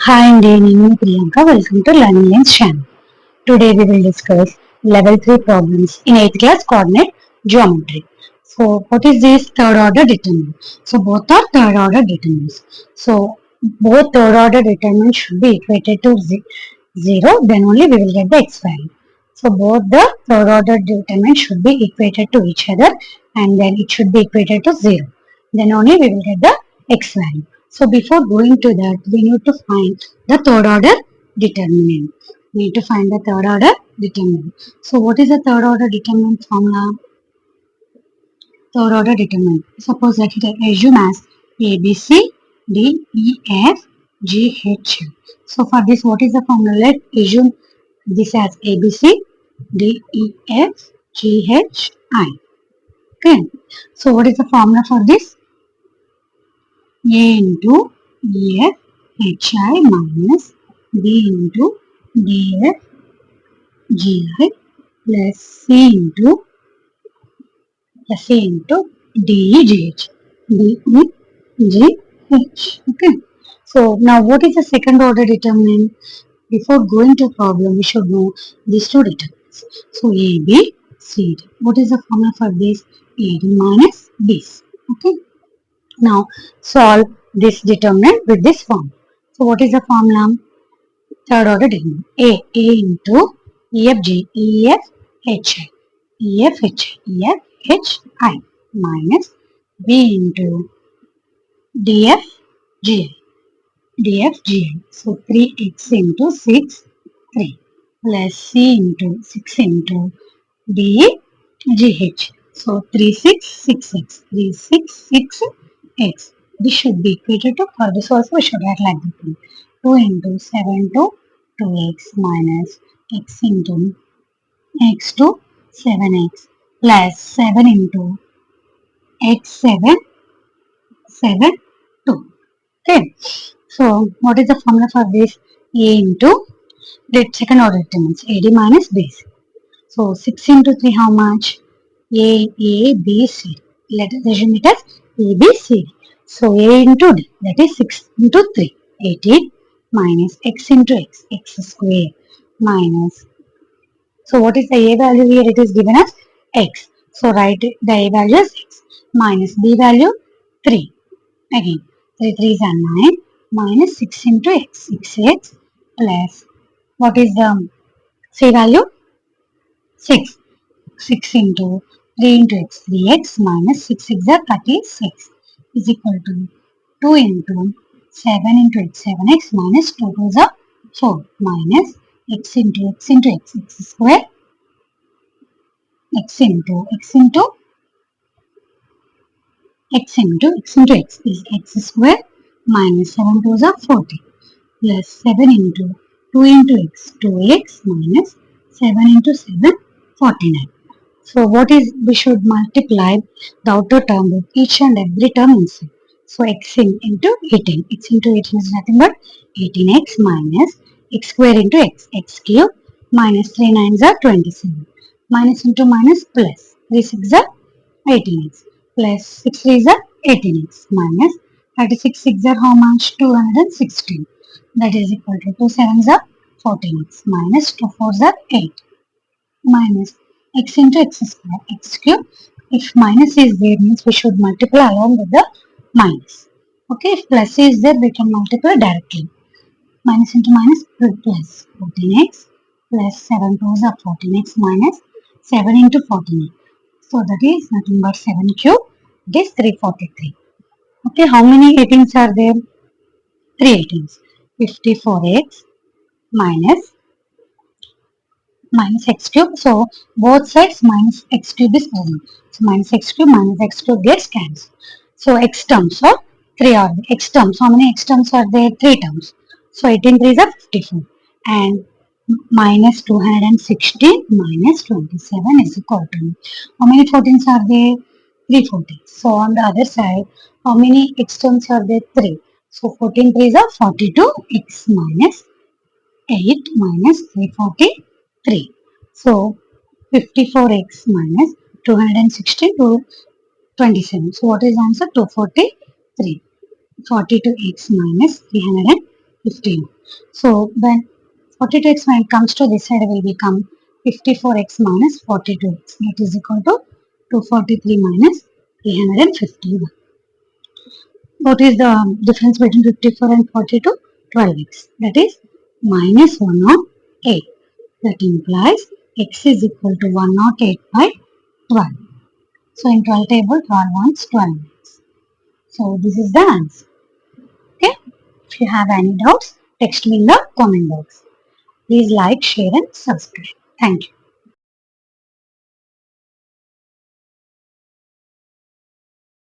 Hi, I'm Priyanka. Welcome to Learning Lens channel. Today we will discuss level 3 problems in 8th class coordinate geometry. So, what is this third order determinant? So, both are third order determinants. So, both third order determinants should be equated to 0, then only we will get the x value. So, both the third order determinants should be equated to each other and then it should be equated to 0. Then only we will get the x value. So, before going to that, we need to find the third order determinant. We need to find the third order determinant. So what is the third order determinant formula? Third order determinant. Suppose that it assume as A, B, C, D, E, F, G, H. So for this, what is the formula? Let's assume this as A, B, C, D, E, F, G, H, I. Okay. So what is the formula for this? A into E, F, H, I minus B into D, F, G, I plus C into DEGH. DEGH. Okay. So now what is the second order determinant? Before going to problem, we should know these two determinants. So A, B, C, D. What is the formula for this? AD minus BC. Okay. Now solve this determinant with this form. So what is the formula? Third order determinant. A into EFG, EFHI, EFHI minus B into DFGI, DFGI. So 3x into 6, 3 plus C into 6 into DGH. So 3, 6, 6x, 3, 6, 6x. This should be equated to, for this also we should write like this. 2 into 7 to 2x minus x into x to 7x plus 7 into x 7, 7, 2. Okay. So, what is the formula for this? A into the second order determinants, AD minus BC. So, 6 into 3, how much? B, C. Let us assume it as A, B, C. So, A into D, that is 6 into 3, 18 minus x into x square minus. So, what is the A value here? It is given as x. So, write the A value as x minus B value 3. Again, 3 3s are 9 minus 6 into x, 6x plus, what is the C value? 6. 6 into 3 into x, 3x minus 6 6 are 36 is equal to 2 into 7 into x, 7x minus 2 2 is 4 minus x into x square, x is x square minus 7 2s are 40 plus 7 into 2 into x, 2x minus 7 into 7, 49. So what is, we should multiply the outer term with each and every term inside. So x into 18. X into 18 is nothing but 18x minus x square into x cube minus 3 9s are 27. Minus into minus plus 3 6 are 18x plus 6 3 is 18x minus 36 6 are how much? 216. That is equal to 2 7s are 14x minus 2 4s are 8 minus x into x square, x cube. If minus is there, means we should multiply along with the minus. Okay, if plus is there, we can multiply directly. Minus into minus plus 14x plus 7 2s are 14x minus 7 into 14x. So that is nothing but 7 cube. It is 343. Okay, how many 18s are there? 3 18s. 54x minus x cube. So both sides minus x cube is present. So minus x cube gets cancelled. So x terms, so 3 are there. X terms, how many x terms are there? 3 terms. So 18 3 is 54 and minus 216 minus 27 is equal to, how many 14s are there? 3 14s. So on the other side, how many x terms are there? 3. So 14 3 is 42 x minus 8 minus 343. So 54x minus 216 to 27. So what is the answer? 243. 42x minus 343. 15. So when 42x when it comes to this side will become 54x minus 42x, that is equal to 243 minus 351. What is the difference between 54 and 42? 12x. That is minus 108. That implies x is equal to 108 by 12. So in 12 table, 12 ones 12x. So this is the answer. Okay. If you have any doubts, text me in the comment box. Please like, share and subscribe. Thank you.